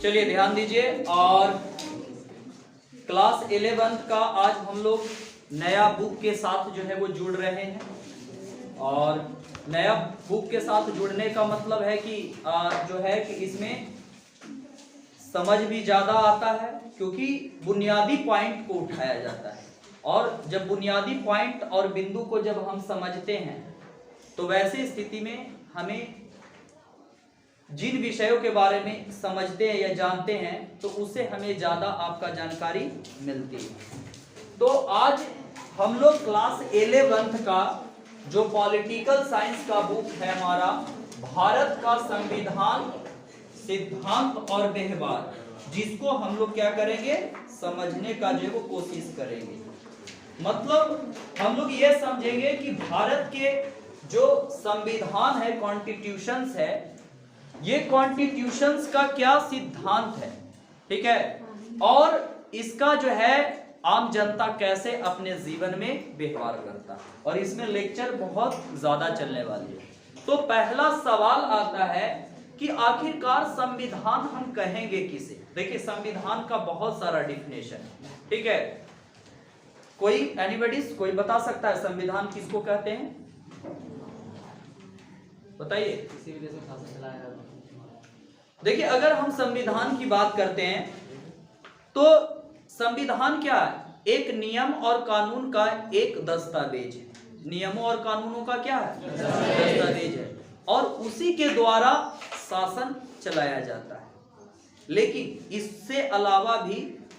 चलिए ध्यान दीजिए। और क्लास 11th का आज हम लोग नया बुक के साथ जो है वो जुड़ रहे हैं। और नया बुक के साथ जुड़ने का मतलब है कि जो है कि इसमें समझ भी ज़्यादा आता है, क्योंकि बुनियादी पॉइंट को उठाया जाता है। और जब बुनियादी पॉइंट और बिंदु को जब हम समझते हैं तो वैसी स्थिति में हमें जिन विषयों के बारे में समझते हैं या जानते हैं तो उससे हमें ज़्यादा आपका जानकारी मिलती है। तो आज हम लोग क्लास 11th का जो पॉलिटिकल साइंस का बुक है हमारा, भारत का संविधान, सिद्धांत और व्यवहार, जिसको हम लोग क्या करेंगे, समझने का जो है वो कोशिश करेंगे। मतलब हम लोग ये समझेंगे कि भारत के जो संविधान है, कॉन्स्टिट्यूशंस है, ये कॉन्स्टिट्यूशंस का क्या सिद्धांत है, ठीक है, और इसका जो है आम जनता कैसे अपने जीवन में व्यवहार करता है। और इसमें लेक्चर बहुत ज्यादा चलने वाली है। तो पहला सवाल आता है कि आखिरकार संविधान हम कहेंगे किसे। देखिए संविधान का बहुत सारा डिफिनेशन है, ठीक है। कोई एनीबॉडी कोई बता सकता है संविधान किसको कहते हैं? बताइए। किसी भी देश में शासन चलाया जाता है। देखिए अगर हम संविधान की बात करते हैं तो संविधान क्या है? एक नियम और कानून का एक दस्तावेज है। नियमों और कानूनों का क्या है? दस्तावेज है। और उसी के द्वारा शासन चलाया जाता है। लेकिन इससे अलावा भी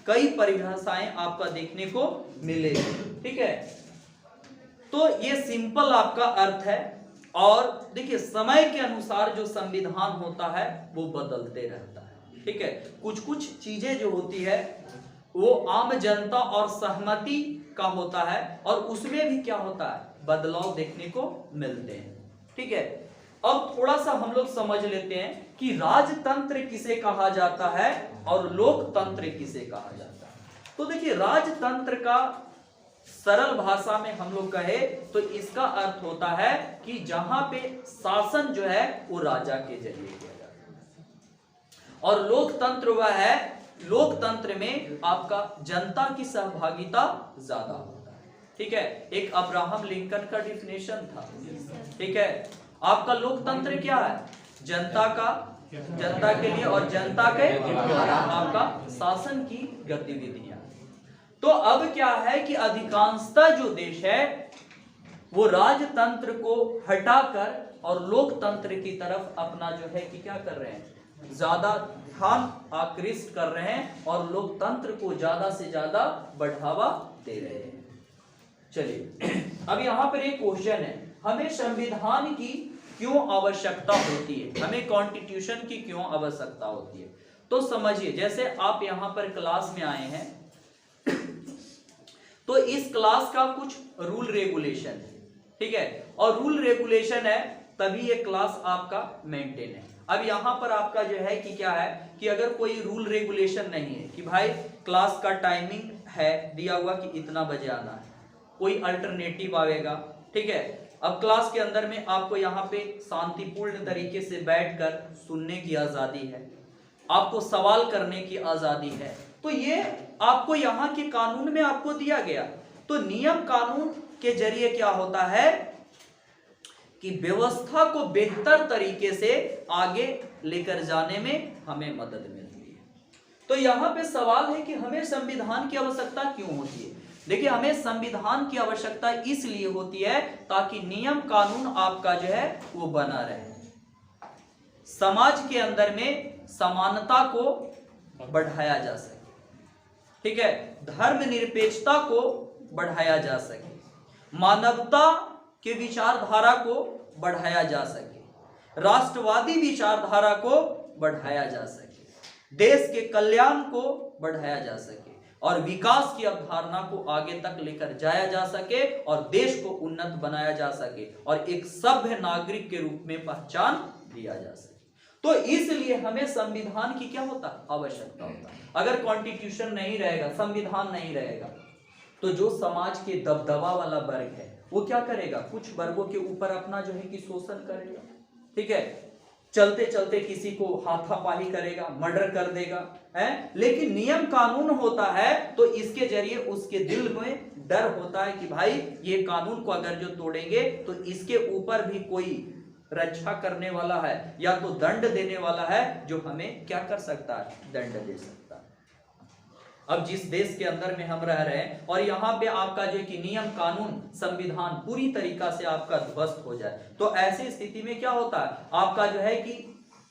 कई परिभाषाएं आपका देखने को मिलेगी, ठीक है। तो ये सिंपल आपका अर्थ है। और देखिए समय के अनुसार जो संविधान होता है वो बदलते रहता है, ठीक है। कुछ कुछ चीजें जो होती है वो आम जनता और सहमति का होता है, और उसमें भी क्या होता है, बदलाव देखने को मिलते हैं, ठीक है। अब थोड़ा सा हम लोग समझ लेते हैं कि राजतंत्र किसे कहा जाता है और लोकतंत्र किसे कहा जाता है। तो देखिए राजतंत्र का सरल भाषा में हम लोग कहे तो इसका अर्थ होता है कि जहां पे शासन जो है वो राजा के जरिए किया जाता है। और लोकतंत्र वह है, लोकतंत्र में आपका जनता की सहभागिता ज्यादा होता है, ठीक है। एक अब्राहम लिंकन का डिफिनेशन था, ठीक है। आपका लोकतंत्र क्या है? जनता का, जनता के लिए और जनता के द्वारा आपका शासन की गतिविधियां। तो अब क्या है कि अधिकांशतः जो देश है वो राजतंत्र को हटाकर और लोकतंत्र की तरफ अपना जो है कि क्या कर रहे हैं, ज्यादा ध्यान आकृष्ट कर रहे हैं और लोकतंत्र को ज्यादा से ज्यादा बढ़ावा दे रहे हैं। चलिए अब यहां पर एक क्वेश्चन है, हमें संविधान की क्यों आवश्यकता होती है, हमें कॉन्स्टिट्यूशन की क्यों आवश्यकता होती है? तो समझिए, जैसे आप यहां पर क्लास में आए हैं तो इस क्लास का कुछ रूल रेगुलेशन है, ठीक है। और रूल रेगुलेशन है तभी ये क्लास आपका मेंटेन है। अब यहां पर आपका जो है कि क्या है कि अगर कोई रूल रेगुलेशन नहीं है कि भाई क्लास का टाइमिंग है दिया हुआ कि इतना बजे आना है, कोई अल्टरनेटिव आएगा, ठीक है। अब क्लास के अंदर में आपको यहाँ पे शांतिपूर्ण तरीके से बैठकर सुनने की आजादी है, आपको सवाल करने की आजादी है, तो ये आपको यहाँ के कानून में आपको दिया गया। तो नियम कानून के जरिए क्या होता है कि व्यवस्था को बेहतर तरीके से आगे लेकर जाने में हमें मदद मिलती है। तो यहाँ पे सवाल है कि हमें संविधान की आवश्यकता क्यों होती है? देखिए हमें संविधान की आवश्यकता इसलिए होती है ताकि नियम कानून आपका जो है वो बना रहे, समाज के अंदर में समानता को बढ़ाया जा सके, ठीक है, धर्मनिरपेक्षता को बढ़ाया जा सके, मानवता के विचारधारा को बढ़ाया जा सके, राष्ट्रवादी विचारधारा को बढ़ाया जा सके, देश के कल्याण को बढ़ाया जा सके और विकास की अवधारणा को आगे तक लेकर जाया जा सके और देश को उन्नत बनाया जा सके और एक सभ्य नागरिक के रूप में पहचान दिया जा सके। तो इसलिए हमें संविधान की क्या होता है, आवश्यकता होता है। अगर कॉन्स्टिट्यूशन नहीं रहेगा, संविधान नहीं रहेगा, तो जो समाज के दबदबा वाला वर्ग है वो क्या करेगा, कुछ वर्गों के ऊपर अपना जो है कि शोषण करेगा, ठीक है। चलते चलते किसी को हाथापाई करेगा, मर्डर कर देगा, है। लेकिन नियम कानून होता है तो इसके जरिए उसके दिल में डर होता है कि भाई ये कानून को अगर जो तोड़ेंगे तो इसके ऊपर भी कोई रक्षा करने वाला है या तो दंड देने वाला है, जो हमें क्या कर सकता है, दंड दे सकता है। अब जिस देश के अंदर में हम रह रहे हैं और यहाँ पे आपका जो कि नियम कानून संविधान पूरी तरीका से आपका ध्वस्त हो जाए, तो ऐसी स्थिति में क्या होता है, आपका जो है कि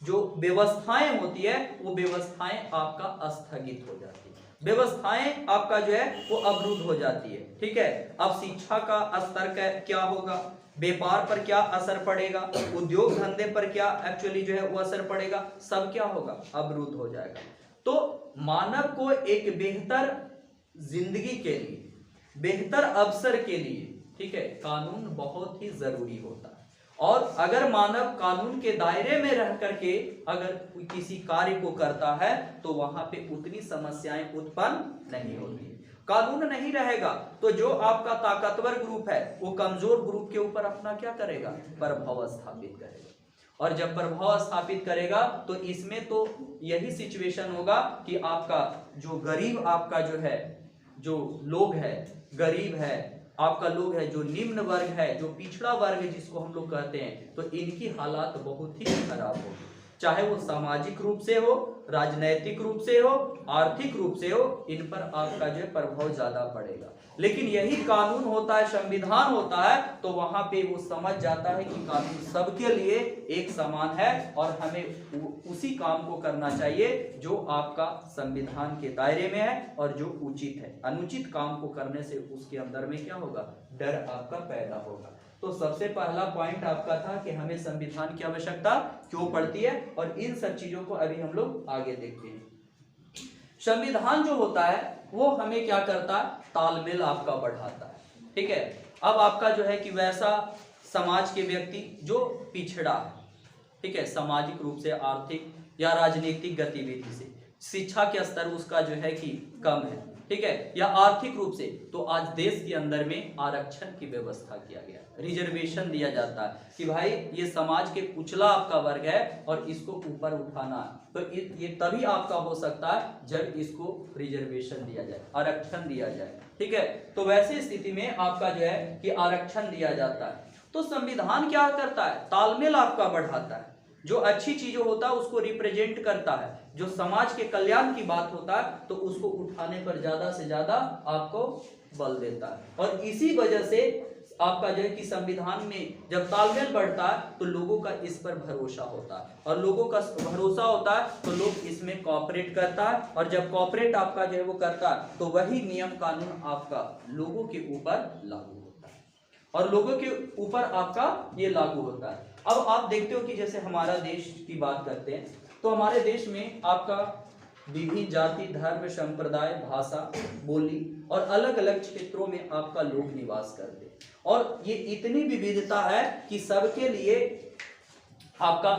जो व्यवस्थाएं होती है वो व्यवस्थाएं आपका स्थगित हो जाती है, व्यवस्थाएं आपका जो है वो अवरुद्ध हो जाती है। ठीक है, अब शिक्षा का स्तर क्या होगा, व्यापार पर क्या असर पड़ेगा, उद्योग धंधे पर क्या एक्चुअली जो है वो असर पड़ेगा, सब क्या होगा, अवरुद्ध हो जाएगा। तो मानव को एक बेहतर जिंदगी के लिए, बेहतर अवसर के लिए, ठीक है, कानून बहुत ही जरूरी होता है। और अगर मानव कानून के दायरे में रह करके अगर किसी कार्य को करता है तो वहां पे उतनी समस्याएं उत्पन्न नहीं होती। कानून नहीं रहेगा तो जो आपका ताकतवर ग्रुप है वो कमजोर ग्रुप के ऊपर अपना क्या करेगा, प्रभाव स्थापित करेगा। और जब प्रभाव स्थापित करेगा तो इसमें तो यही सिचुएशन होगा कि आपका जो गरीब, आपका जो है, जो लोग है, गरीब है, आपका लोग है, जो निम्न वर्ग है, जो पिछड़ा वर्ग जिसको हम लोग कहते हैं, तो इनकी हालात बहुत ही खराब होगी, चाहे वो सामाजिक रूप से हो, राजनैतिक रूप से हो, आर्थिक रूप से हो, इन पर आपका जो है प्रभाव ज्यादा पड़ेगा। लेकिन यही कानून होता है, संविधान होता है, तो वहां पे वो समझ जाता है कि कानून सबके लिए एक समान है और हमें उसी काम को करना चाहिए जो आपका संविधान के दायरे में है और जो उचित है। अनुचित काम को करने से उसके अंदर में क्या होगा, डर आपका पैदा होगा। तो सबसे पहला पॉइंट आपका था कि हमें संविधान की आवश्यकता क्यों पड़ती है, और इन सब चीजों को अभी हम लोग आगे देखते हैं। संविधान जो होता है वो हमें क्या करता है, तालमेल आपका बढ़ाता है। ठीक है, अब आपका जो है कि वैसा समाज के व्यक्ति जो पिछड़ा है, ठीक है, सामाजिक रूप से, आर्थिक या राजनीतिक गतिविधि से, शिक्षा के स्तर उसका जो है कि कम है, ठीक है, या आर्थिक रूप से, तो आज देश के अंदर में आरक्षण की व्यवस्था किया गया, रिजर्वेशन दिया जाता है कि भाई ये समाज के कुचला आपका वर्ग है और इसको ऊपर उठाना है, तो ये तभी आपका हो सकता है जब इसको रिजर्वेशन दिया जाए, आरक्षण दिया जाए। ठीक है, तो वैसी स्थिति में आपका जो है कि आरक्षण दिया जाता है। तो संविधान क्या करता है, तालमेल आपका बढ़ाता है, जो अच्छी चीजों होता है उसको रिप्रेजेंट करता है, जो समाज के कल्याण की बात होता है तो उसको उठाने पर ज्यादा से ज्यादा आपको बल देता है। और इसी वजह से आपका जो है कि संविधान में जब तालमेल बढ़ता है तो लोगों का इस पर भरोसा होता है, और लोगों का भरोसा होता है तो लोग इसमें कॉपरेट करता है, और जब कॉपरेट आपका जो है वो करता है तो वही नियम कानून आपका लोगों के ऊपर लागू होता है, और लोगों के ऊपर आपका ये लागू होता है। अब आप देखते हो कि जैसे हमारा देश की बात करते हैं तो हमारे देश में आपका विभिन्न जाति, धर्म, संप्रदाय, भाषा, बोली और अलग अलग क्षेत्रों में आपका लोग निवास करते हैं, और ये इतनी विविधता है कि सबके लिए आपका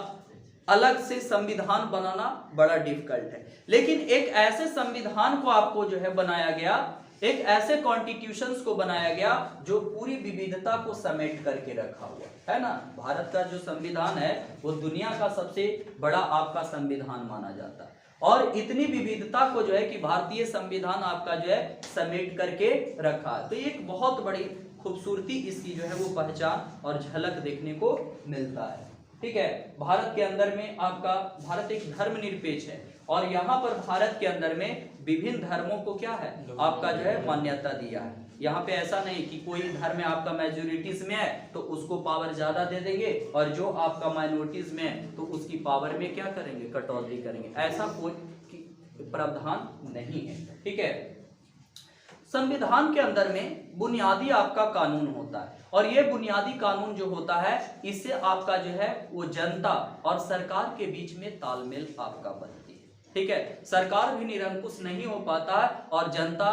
अलग से संविधान बनाना बड़ा डिफिकल्ट है। लेकिन एक ऐसे संविधान को आपको जो है बनाया गया, एक ऐसे कॉन्स्टिट्यूशंस को बनाया गया जो पूरी विविधता को समेट करके रखा हुआ है ना। भारत का जो संविधान है वो दुनिया का सबसे बड़ा आपका संविधान माना जाता है, और इतनी विविधता को जो है कि भारतीय संविधान आपका जो है समेट करके रखा है। तो एक बहुत बड़ी खूबसूरती इसकी जो है वो पहचान और झलक देखने को मिलता है। ठीक है, भारत के अंदर में आपका, भारत एक धर्मनिरपेक्ष है और यहाँ पर भारत के अंदर में विभिन्न धर्मों को क्या है आपका जो है मान्यता दिया है। यहाँ पे ऐसा नहीं कि कोई धर्म में आपका मेजोरिटीज में है तो उसको पावर ज्यादा दे देंगे, और जो आपका माइनॉरिटीज में है तो उसकी पावर में क्या करेंगे, कटौती करेंगे, ऐसा कोई प्रावधान नहीं है। ठीक है, संविधान के अंदर में बुनियादी आपका कानून होता है, और ये बुनियादी कानून जो होता है इससे आपका जो है वो जनता और सरकार के बीच में तालमेल आपका बनती है। ठीक है, सरकार भी निरंकुश नहीं हो पाता है और जनता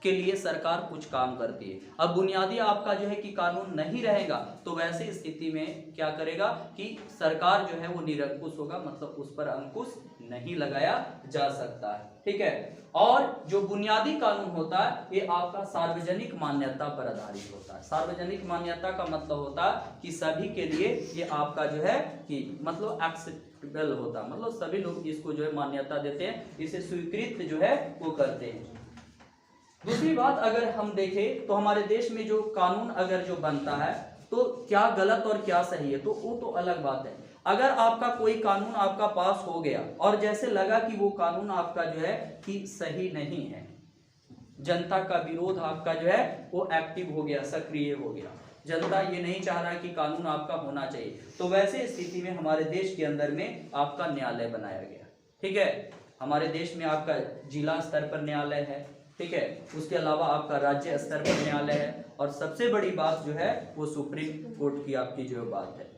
के लिए सरकार कुछ काम करती है। अब बुनियादी आपका जो है कि कानून नहीं रहेगा तो वैसे स्थिति में क्या करेगा कि सरकार जो है वो निरंकुश होगा, मतलब उस पर अंकुश नहीं लगाया जा सकता है। ठीक है, और जो बुनियादी कानून होता है ये आपका सार्वजनिक मान्यता पर आधारित होता है। सार्वजनिक मान्यता का मतलब होता है कि सभी के लिए ये आपका जो है कि मतलब एक्सेप्टेबल होता है, मतलब सभी लोग इसको जो है मान्यता देते हैं, इसे स्वीकृत जो है वो करते हैं। दूसरी बात अगर हम देखें तो हमारे देश में जो कानून अगर जो बनता है तो क्या गलत और क्या सही है तो वो तो अलग बात है। अगर आपका कोई कानून आपका पास हो गया और जैसे लगा कि वो कानून आपका जो है कि सही नहीं है, जनता का विरोध आपका जो है वो एक्टिव हो गया, सक्रिय हो गया, जनता ये नहीं चाह रहा कि कानून आपका होना चाहिए, तो वैसे स्थिति में हमारे देश के अंदर में आपका न्यायालय बनाया गया। ठीक है, हमारे देश में आपका जिला स्तर पर न्यायालय है। ठीक है, उसके अलावा आपका राज्य स्तर पर न्यायालय है, और सबसे बड़ी बात जो है वो सुप्रीम कोर्ट की आपकी जो बात है।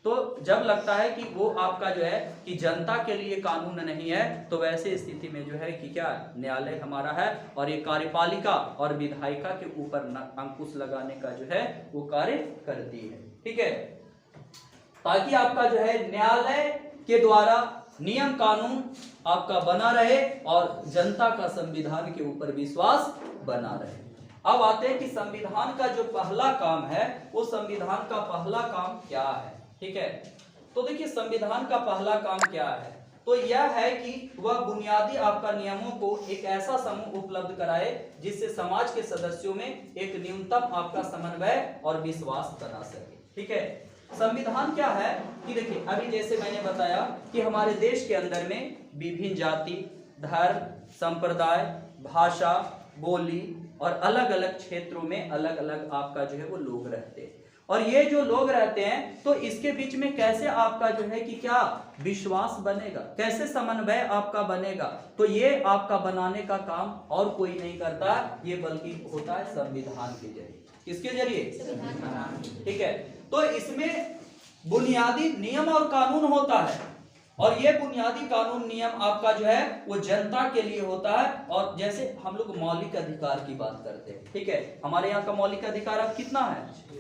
तो जब लगता है कि वो आपका जो है कि जनता के लिए कानून नहीं है तो वैसे स्थिति में जो है कि क्या न्यायालय हमारा है, और ये कार्यपालिका और विधायिका के ऊपर अंकुश लगाने का जो है वो कार्य करती है। ठीक है, ताकि आपका जो है न्यायालय के द्वारा नियम कानून आपका बना रहे और जनता का संविधान के ऊपर विश्वास बना रहे। अब आते हैं कि संविधान का जो पहला काम है वो संविधान का पहला काम क्या है। ठीक है, तो देखिए संविधान का पहला काम क्या है, तो यह है कि वह बुनियादी आपका नियमों को एक ऐसा समूह उपलब्ध कराए जिससे समाज के सदस्यों में एक न्यूनतम आपका समन्वय और विश्वास बना सके। ठीक है, संविधान क्या है कि देखिए अभी जैसे मैंने बताया कि हमारे देश के अंदर में विभिन्न जाति, धर्म, संप्रदाय, भाषा, बोली और अलग अलग क्षेत्रों में अलग अलग आपका जो है वो लोग रहते हैं, और ये जो लोग रहते हैं तो इसके बीच में कैसे आपका जो है कि क्या विश्वास बनेगा, कैसे समन्वय आपका बनेगा, तो ये आपका बनाने का काम और कोई नहीं करता, ये बल्कि होता है संविधान के जरिए। किसके जरिए? ठीक है, तो इसमें बुनियादी नियम और कानून होता है, और ये बुनियादी कानून नियम आपका जो है वो जनता के लिए होता है। और जैसे हम लोग मौलिक अधिकार की बात करते हैं, ठीक है, हमारे यहाँ का मौलिक अधिकार अब कितना है?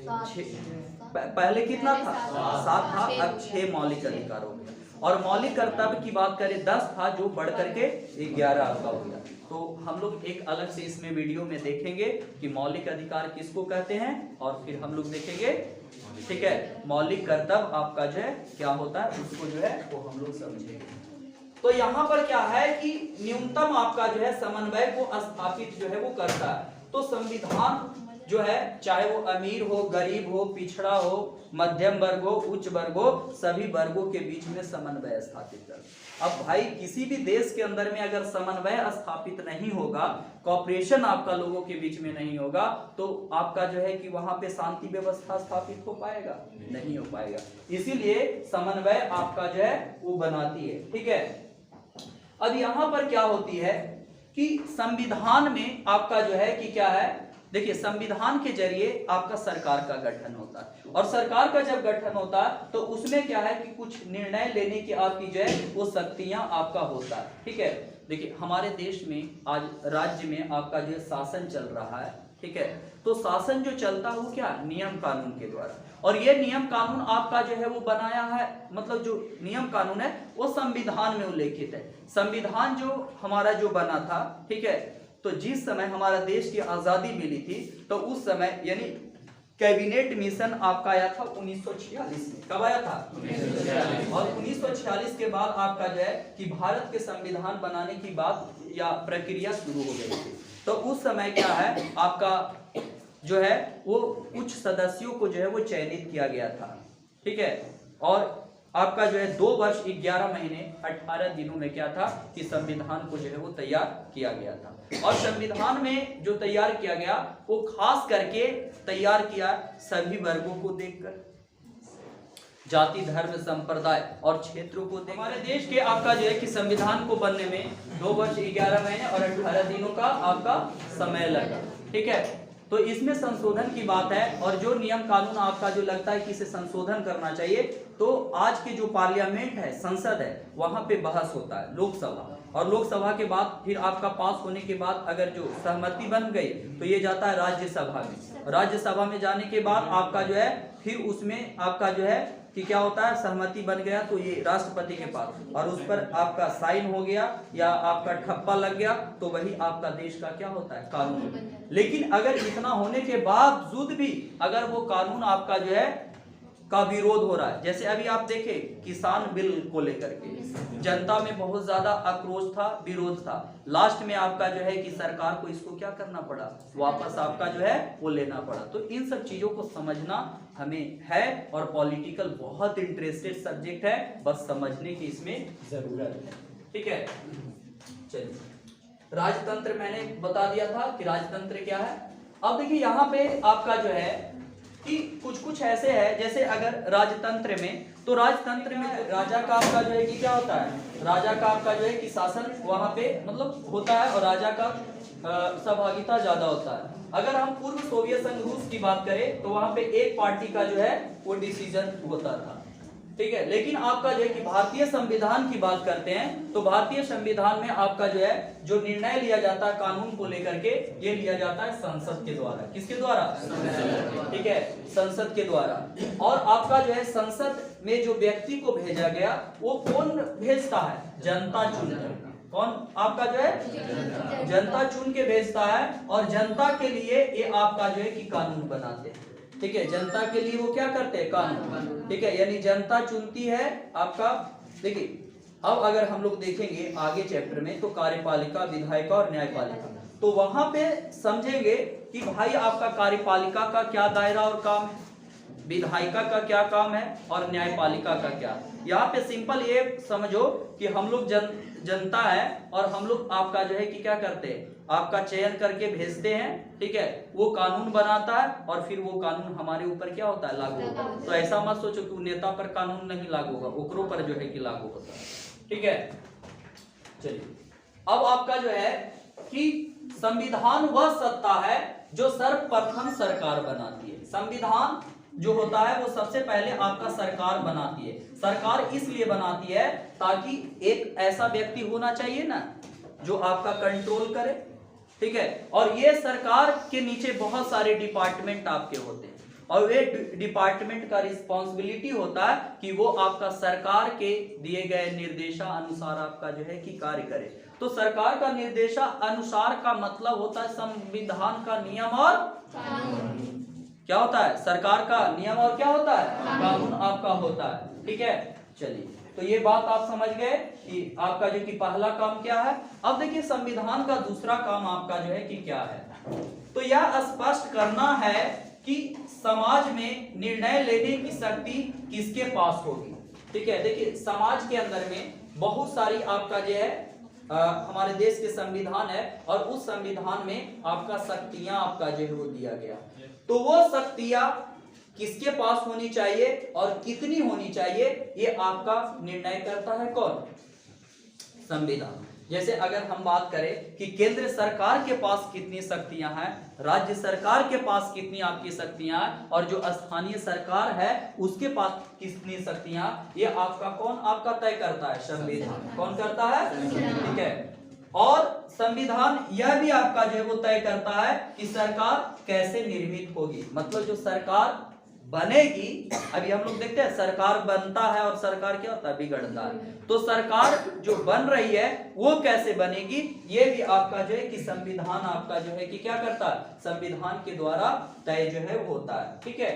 पहले कितना था? 7 था, अब 6 मौलिक अधिकार हो गया, और मौलिक कर्तव्य की बात करें 10 था, जो बढ़ करके 11 आपका हो गया। तो हम लोग एक अलग से इसमें वीडियो में देखेंगे कि मौलिक अधिकार किसको कहते हैं, और फिर हम लोग देखेंगे, ठीक है, मौलिक कर्तव्य आपका जो है क्या होता है उसको जो है वो हम लोग समझेंगे। तो यहाँ पर क्या है कि न्यूनतम आपका जो है समन्वय को स्थापित जो है वो करता है। तो संविधान जो है चाहे वो अमीर हो, गरीब हो, पिछड़ा हो, मध्यम वर्ग हो, उच्च वर्ग हो, सभी वर्गों के बीच में समन्वय स्थापित कर। अब भाई किसी भी देश के अंदर में अगर समन्वय स्थापित नहीं होगा, कॉपरेशन आपका लोगों के बीच में नहीं होगा, तो आपका जो है कि वहां पे शांति व्यवस्था स्थापित हो पाएगा? नहीं हो पाएगा। इसीलिए समन्वय आपका जो है वो बनाती है। ठीक है, अब यहाँ पर क्या होती है कि संविधान में आपका जो है कि क्या है, देखिए संविधान के जरिए आपका सरकार का गठन होता है, और सरकार का जब गठन होता है तो उसमें क्या है कि कुछ निर्णय लेने की आपकी जो है वो शक्तियां आपका होता है। ठीक है, देखिए हमारे देश में आज राज्य में आपका जो शासन चल रहा है, ठीक है, तो शासन जो चलता है वो क्या नियम कानून के द्वारा, और ये नियम कानून आपका जो है वो बनाया है, मतलब जो नियम कानून है वो संविधान में उल्लेखित है। संविधान जो हमारा जो बना था, ठीक है, तो जिस समय हमारा देश की आजादी मिली थी तो उस समय यानी कैबिनेट मिशन आपका आया था 1946 में। कब आया था? 1946। और 1946 के बाद आपका जो है कि भारत के संविधान बनाने की बात या प्रक्रिया शुरू हो गई थी। तो उस समय क्या है आपका जो है वो कुछ सदस्यों को जो है वो चयनित किया गया था। ठीक है, और आपका जो है 2 वर्ष 11 महीने 18 दिनों में क्या था कि संविधान को जो है वो तैयार किया गया था। और संविधान में जो तैयार किया गया वो खास करके तैयार किया सभी वर्गों को देखकर, जाति, धर्म, संप्रदाय और क्षेत्रों को देखकर। हमारे देश के आपका जो है कि संविधान को बनने में 2 वर्ष 11 महीने और 18 दिनों का आपका समय लगा। ठीक है, तो इसमें संशोधन की बात है, और जो नियम कानून आपका जो लगता है कि इसे संशोधन करना चाहिए, तो आज के जो पार्लियामेंट है, संसद है, वहां पे बहस होता है, लोकसभा, और लोकसभा के बाद फिर आपका पास होने के बाद अगर जो सहमति बन गई तो ये जाता है राज्यसभा में। राज्यसभा में जाने के बाद आपका जो है फिर उसमें आपका जो है कि क्या होता है, सहमति बन गया तो ये राष्ट्रपति के पास, और उस पर आपका साइन हो गया या आपका ठप्पा लग गया, तो वही आपका देश का क्या होता है, कानून। लेकिन अगर इतना होने के बावजूद भी अगर वो कानून आपका जो है का विरोध हो रहा है, जैसे अभी आप देखें किसान बिल को लेकर के जनता में बहुत ज्यादा आक्रोश था, विरोध था, लास्ट में आपका जो है कि सरकार को इसको क्या करना पड़ा, वापस आपका जो है वो लेना पड़ा। तो इन सब चीजों को समझना हमें है, और पॉलिटिकल बहुत इंटरेस्टेड सब्जेक्ट है, बस समझने की इसमें जरूरत है। ठीक है, चलिए राजतंत्र मैंने बता दिया था कि राजतंत्र क्या है। अब देखिए यहाँ पे आपका जो है कि कुछ ऐसे है, जैसे अगर राजतंत्र में, तो राजतंत्र में राजा का आपका जो है कि क्या होता है, राजा का आपका जो है कि शासन वहां पे मतलब होता है, और राजा का सहभागिता ज्यादा होता है। अगर हम पूर्व सोवियत संघ रूस की बात करें तो वहां पे एक पार्टी का जो है वो डिसीजन होता था। ठीक है, लेकिन आपका जो है कि भारतीय संविधान की बात करते हैं, तो भारतीय संविधान में आपका जो है जो निर्णय लिया जाता है कानून को लेकर के, ये लिया जाता है संसद के द्वारा। किसके द्वारा? ठीक है, संसद के द्वारा। और आपका जो है संसद में जो व्यक्ति को भेजा गया वो कौन भेजता है? जनता चुनकर। कौन आपका जो है जनता चुन के भेजता है, और जनता के लिए ये आपका जो है कि कानून बनाते हैं। ठीक है, जनता के लिए वो क्या करते हैं, कानून। ठीक है, यानी जनता चुनती है आपका। देखिए अब अगर हम लोग देखेंगे आगे चैप्टर में, तो कार्यपालिका, विधायिका और न्यायपालिका, तो वहां पे समझेंगे कि भाई आपका कार्यपालिका का क्या दायरा और काम है, विधायिका का क्या काम है, और न्यायपालिका का क्या। यहाँ पे सिंपल ये समझो कि हम लोग जनता है, और हम लोग आपका जो है कि क्या करते हैं, आपका चयन करके भेजते हैं। ठीक है, वो कानून बनाता है, और फिर वो कानून हमारे ऊपर क्या होता है, लागू होता है। तो ऐसा मत सोचो कि नेता पर कानून नहीं लागू होगा, ओकरों पर जो है कि लागू होता है। ठीक है, चलिए अब आपका जो है कि संविधान वह सत्ता है जो सर्वप्रथम सरकार बनाती है। संविधान जो होता है वो सबसे पहले आपका सरकार बनाती है। सरकार इसलिए बनाती है ताकि एक ऐसा व्यक्ति होना चाहिए ना जो आपका कंट्रोल करे। ठीक है, और ये सरकार के नीचे बहुत सारे डिपार्टमेंट आपके होते हैं, और वे डिपार्टमेंट का रिस्पॉन्सिबिलिटी होता है कि वो आपका सरकार के दिए गए निर्देशानुसार आपका जो है कि कार्य करे। तो सरकार का निर्देशानुसार का मतलब होता है संविधान का नियम और क्या होता है, सरकार का नियम और क्या होता है, कानून आपका होता है। ठीक है, चलिए तो ये बात आप समझ गए कि आपका जो कि पहला काम क्या है। अब देखिए संविधान का दूसरा काम आपका जो है कि क्या है, तो यह स्पष्ट करना है कि समाज में निर्णय लेने की शक्ति किसके पास होगी। ठीक है, देखिए समाज के अंदर में बहुत सारी आपका जो है हमारे देश के संविधान है, और उस संविधान में आपका शक्तियां आपका जो है वो दिया गया, तो वो शक्तियां किसके पास होनी चाहिए और कितनी होनी चाहिए, ये आपका निर्णय करता है कौन, संविधान। जैसे अगर हम बात करें कि केंद्र सरकार के पास कितनी शक्तियां हैं, राज्य सरकार के पास कितनी आपकी शक्तियां हैं, और जो स्थानीय सरकार है उसके पास कितनी शक्तियां, ये आपका कौन आपका तय करता है, संविधान। कौन करता है? ठीक है, और संविधान यह भी आपका जो है वो तय करता है कि सरकार कैसे निर्मित होगी, मतलब जो सरकार बनेगी। अभी हम लोग देखते हैं सरकार बनता है और सरकार क्या होता है, बिगड़ता है। तो सरकार जो बन रही है वो कैसे बनेगी, ये भी आपका जो है कि संविधान आपका जो है कि क्या करता है, संविधान के द्वारा तय जो है वो होता है। ठीक है,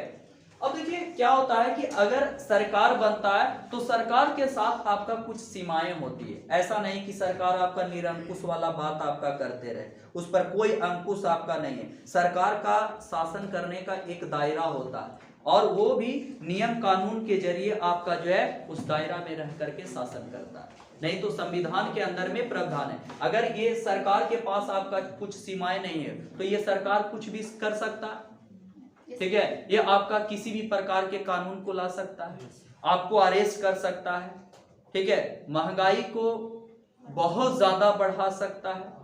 अब देखिए क्या होता है कि अगर सरकार बनता है तो सरकार के साथ आपका कुछ सीमाएं होती है। ऐसा नहीं कि सरकार आपका निरंकुश वाला बात आपका करते रहे, उस पर कोई अंकुश आपका नहीं है। सरकार का शासन करने का एक दायरा होता है, और वो भी नियम कानून के जरिए आपका जो है उस दायरा में रह करके शासन करता है। नहीं तो संविधान के अंदर में प्रावधान है, अगर ये सरकार के पास आपका कुछ सीमाएं नहीं है तो ये सरकार कुछ भी कर सकता है। ठीक है, ये आपका किसी भी प्रकार के कानून को ला सकता है, आपको अरेस्ट कर सकता है। ठीक है, महंगाई को बहुत ज्यादा बढ़ा सकता है।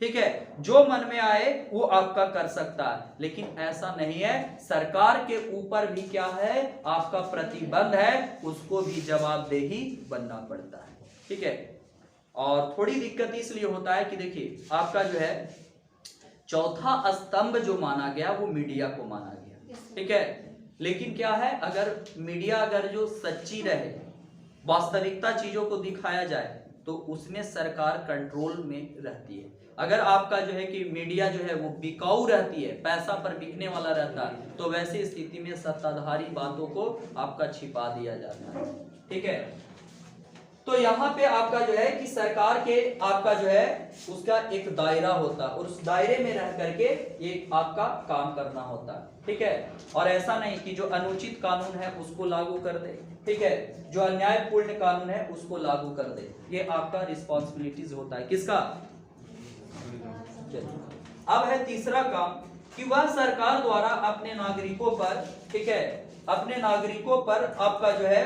ठीक है, जो मन में आए वो आपका कर सकता है, लेकिन ऐसा नहीं है। सरकार के ऊपर भी क्या है, आपका प्रतिबंध है, उसको भी जवाबदेही बनना पड़ता है। ठीक है, और थोड़ी दिक्कत इसलिए होता है कि देखिए आपका जो है चौथा स्तंभ जो माना गया वो मीडिया को माना गया। ठीक है, लेकिन क्या है, अगर मीडिया अगर जो सच्ची रहे, वास्तविकता चीजों को दिखाया जाए, तो उसमें सरकार कंट्रोल में रहती है। अगर आपका जो है कि मीडिया जो है वो बिकाऊ रहती है, पैसा पर बिकने वाला रहता है, तो वैसी स्थिति में सत्ताधारी बातों को आपका छिपा दिया जाता है। ठीक है, तो यहाँ पे आपका जो है कि सरकार के आपका जो है उसका एक दायरा होता है, और उस दायरे में रह करके ये आपका काम करना होता है। ठीक है, और ऐसा नहीं कि जो अनुचित कानून है उसको लागू कर दे, ठीक है, जो अन्यायपूर्ण कानून है उसको लागू कर दे, ये आपका रिस्पॉन्सिबिलिटीज होता है। किसका? अब है तीसरा काम कि वह सरकार द्वारा अपने नागरिकों पर, ठीक है, अपने नागरिकों पर आपका जो है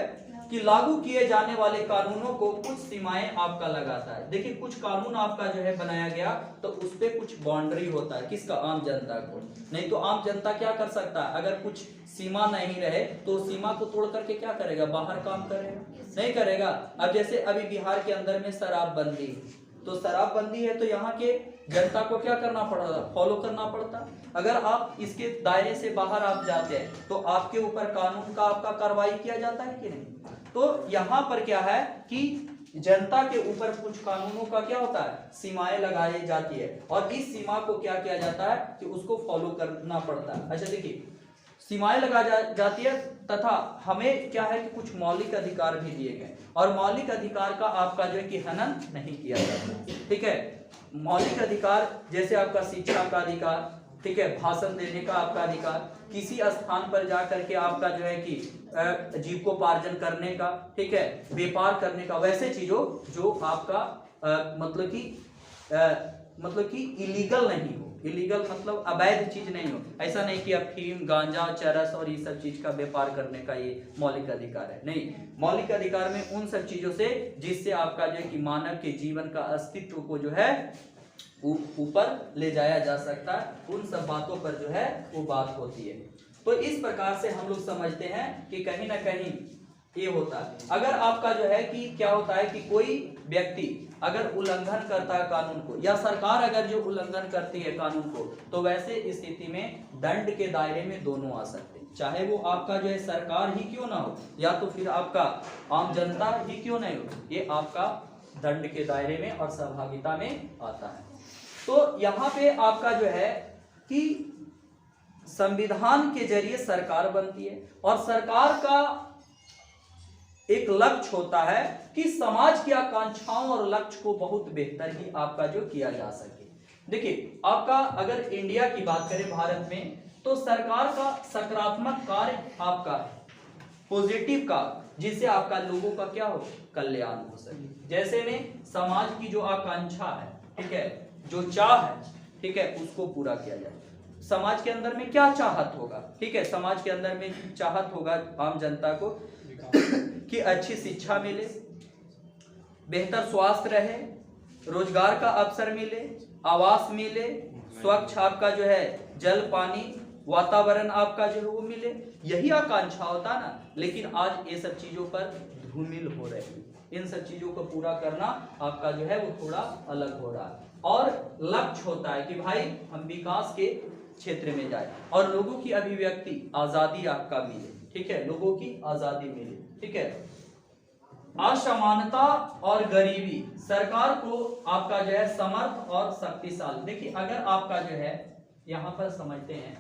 कि लागू किए जाने वाले कानूनों को कुछ सीमाएं आपका लगाता है। देखिए कुछ कानून आपका जो है बनाया गया तो उस पे कुछ बाउंड्री होता है, किसका? आम जनता को। नहीं तो आम जनता क्या कर सकता है, अगर कुछ सीमा नहीं रहे तो सीमा को तोड़ करके क्या करेगा, बाहर काम करेगा? नहीं करेगा। अब जैसे अभी बिहार के अंदर में शराबबंदी, तो शराबबंदी है तो यहाँ के जनता को क्या करना पड़ता, फॉलो करना पड़ता। अगर आप इसके दायरे से बाहर आप जाते हैं तो आपके ऊपर कानून का आपका कार्रवाई किया जाता है कि नहीं? तो यहाँ पर क्या है कि जनता के ऊपर कुछ कानूनों का क्या होता है, सीमाएं लगाई जाती है, और इस सीमा को क्या किया जाता है कि उसको फॉलो करना पड़ता है। अच्छा देखिए, सीमाएं जाती है, तथा हमें क्या है कि कुछ मौलिक अधिकार भी दिए गए, और मौलिक अधिकार का आपका जो है कि हनन नहीं किया जाता। ठीक है, मौलिक अधिकार जैसे आपका शिक्षा का अधिकार, ठीक है, भाषण देने का आपका अधिकार, किसी स्थान पर जाकर के आपका जो है कि जीविकोपार्जन करने का, ठीक है, व्यापार करने का, वैसे चीजों जो आपका मतलब कि इलीगल नहीं हो। इलीगल मतलब अवैध चीज नहीं हो। ऐसा नहीं कि अफीम, गांजा, चरस और ये सब चीज का व्यापार करने का ये मौलिक अधिकार है, नहीं। मौलिक अधिकार में उन सब चीजों से जिससे आपका जो है कि मानव के जीवन का अस्तित्व को जो है ऊपर ले जाया जा सकता है, उन सब बातों पर जो है वो बात होती है। तो इस प्रकार से हम लोग समझते हैं कि कहीं ना कहीं ये होता है। अगर आपका जो है कि क्या होता है कि कोई व्यक्ति अगर उल्लंघन करता है कानून को, या सरकार अगर जो उल्लंघन करती है कानून को, तो वैसे स्थिति में दंड के दायरे में दोनों आ सकते हैं, चाहे वो आपका जो है सरकार ही क्यों ना हो, या तो फिर आपका आम जनता ही क्यों नहीं हो, ये आपका दंड के दायरे में और सहभागिता में आता है। तो यहाँ पे आपका जो है कि संविधान के जरिए सरकार बनती है, और सरकार का एक लक्ष्य होता है कि समाज की आकांक्षाओं और लक्ष्य को बहुत बेहतर ही आपका जो किया जा सके। देखिए आपका अगर इंडिया की बात करें, भारत में, तो सरकार का सकारात्मक कार्य आपका पॉजिटिव का, जिससे आपका लोगों का क्या हो, कल्याण हो सके। जैसे में समाज की जो आकांक्षा है, ठीक है, जो चाह है, ठीक है, उसको पूरा किया जाए। समाज के अंदर में क्या चाहत होगा, ठीक है, समाज के अंदर में चाहत होगा आम जनता को कि अच्छी शिक्षा मिले, बेहतर स्वास्थ्य रहे, रोजगार का अवसर मिले, आवास मिले, स्वच्छ आपका जो है जल पानी वातावरण आपका जो है वो मिले, यही आकांक्षा होता ना। लेकिन आज ये सब चीजों पर धूमिल हो रही है। इन सब चीजों को पूरा करना आपका जो है वो थोड़ा अलग हो रहा है, और लक्ष्य होता है कि भाई हम विकास के क्षेत्र में जाए और लोगों की अभिव्यक्ति आजादी आपका मिले, ठीक है, लोगों की आजादी मिले, ठीक है। असमानता और गरीबी, सरकार को आपका जो है समर्थ और शक्तिशाली, देखिए अगर आपका जो है यहाँ पर समझते हैं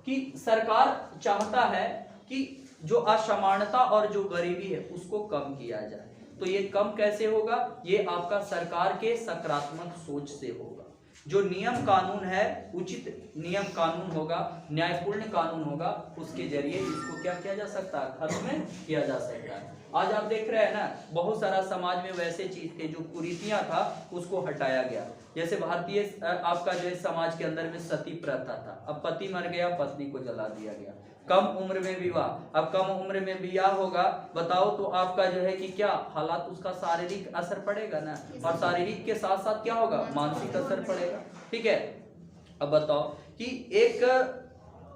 कि सरकार चाहता है कि जो असमानता और जो गरीबी है उसको कम किया जाए, तो ये कम कैसे होगा, ये आपका सरकार के सकारात्मक सोच से होगा। जो नियम कानून है, उचित नियम कानून होगा, न्यायपूर्ण कानून होगा, उसके जरिए इसको क्या किया जा सकता है, खत्म किया जा सकता है। आज आप देख रहे हैं ना, बहुत सारा समाज में वैसे चीज थे जो कुरीतियां था, उसको हटाया गया। जैसे भारतीय आपका जो है समाज के अंदर में सती प्रथा था, अब पति मर गया, पत्नी को जला दिया गया। कम उम्र में विवाह। अब कम उम्र में विवाह होगा, बताओ तो आपका जो है कि क्या हालात, उसका शारीरिक असर पड़ेगा ना, और शारीरिक के साथ साथ क्या होगा, मानसिक असर पड़ेगा। ठीक है, अब बताओ कि एक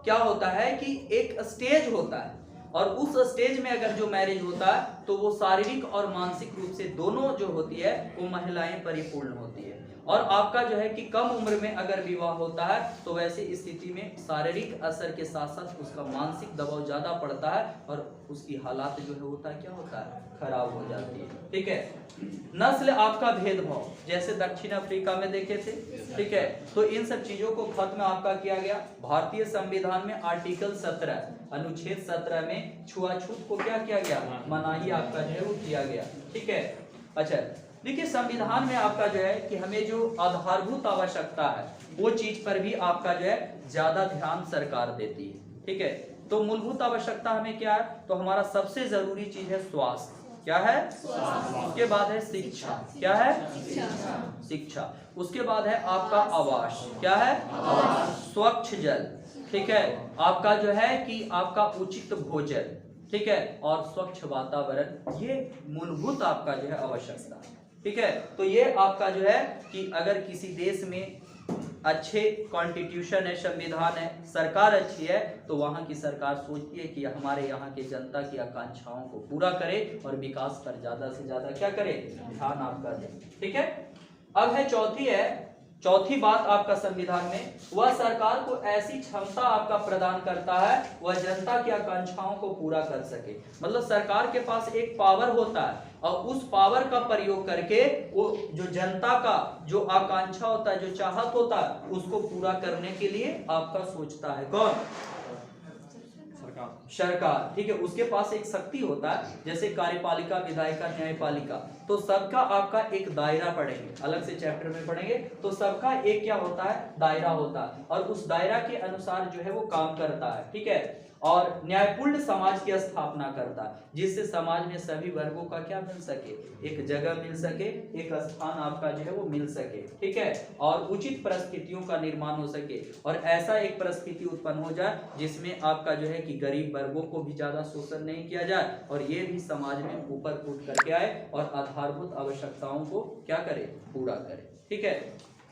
क्या होता है कि एक स्टेज होता है, और उस स्टेज में अगर जो मैरिज होता है तो वो शारीरिक और मानसिक रूप से दोनों जो होती है वो महिलाएं परिपूर्ण होती है। और आपका जो है कि कम उम्र में अगर विवाह होता है तो वैसे स्थिति में शारीरिक असर के साथ साथ उसका मानसिक दबाव ज्यादा पड़ता है, और उसकी हालात जो है होता है क्या होता है, खराब हो जाती है। ठीक है, नस्ल आपका भेदभाव जैसे दक्षिण अफ्रीका में देखे थे। ठीक है, तो इन सब चीजों को खत्म आपका किया गया। भारतीय संविधान में आर्टिकल 17 अनुच्छेद 17 में छुआछूत को क्या किया गया, मनाही आपका जो है वो किया गया। ठीक है, अच्छा देखिए संविधान में आपका जो है कि हमें जो आधारभूत आवश्यकता है वो चीज पर भी आपका जो है ज्यादा ध्यान सरकार देती है। ठीक है, तो मूलभूत आवश्यकता हमें क्या है, तो हमारा सबसे जरूरी चीज है स्वास्थ्य। क्या है, उसके बाद है शिक्षा। क्या है, शिक्षा। उसके बाद है आपका आवास। क्या है, स्वच्छ जल। ठीक है, आपका जो है कि आपका उचित भोजन। ठीक है, और स्वच्छ वातावरण, ये मूलभूत आपका जो है आवश्यकता। ठीक है, तो ये आपका जो है कि अगर किसी देश में अच्छे कॉन्स्टिट्यूशन है, संविधान है, सरकार अच्छी है, तो वहां की सरकार सोचती है कि हमारे यहाँ के जनता की आकांक्षाओं को पूरा करे और विकास पर ज्यादा से ज्यादा क्या करे, ध्यान आपका दे। ठीक है, अब है चौथी बात आपका संविधान में, वह सरकार को ऐसी क्षमता आपका प्रदान करता है वह जनता की आकांक्षाओं को पूरा कर सके। मतलब सरकार के पास एक पावर होता है और उस पावर का प्रयोग करके वो जो जनता का जो आकांक्षा होता है, जो चाहत होता है, उसको पूरा करने के लिए आपका सोचता है कौन, सरकार। ठीक है, उसके पास एक शक्ति होता है, जैसे कार्यपालिका, विधायिका, न्यायपालिका, तो सबका आपका एक दायरा पढ़ेंगे, अलग से चैप्टर में पढ़ेंगे, तो सबका एक क्या होता है, दायरा होता है, और उस दायरा के अनुसार जो है वो काम करता है। ठीक है, और न्यायपूर्ण समाज की स्थापना करता है, जिससे समाज में सभी वर्गों का क्या मिल सके, एक जगह मिल सके, एक स्थान आपका जो है वो मिल सके। ठीक है, और उचित परिस्थितियों का निर्माण हो सके, और ऐसा एक परिस्थिति उत्पन्न हो जाए जिसमें आपका जो है कि गरीब वर्गों को भी ज्यादा शोषण नहीं किया जाए, और ये भी समाज में ऊपर उठ करके आए और आधारभूत आवश्यकताओं को क्या करे, पूरा करे। ठीक है,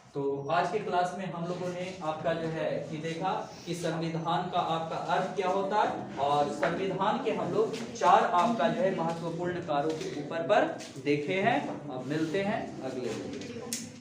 तो आज के क्लास में हम लोगों ने आपका जो है कि देखा कि संविधान का आपका अर्थ क्या होता है, और संविधान के हम लोग 4 आपका जो है महत्वपूर्ण कार्यों के ऊपर पर देखे हैं। अब मिलते हैं अगले वीडियो में।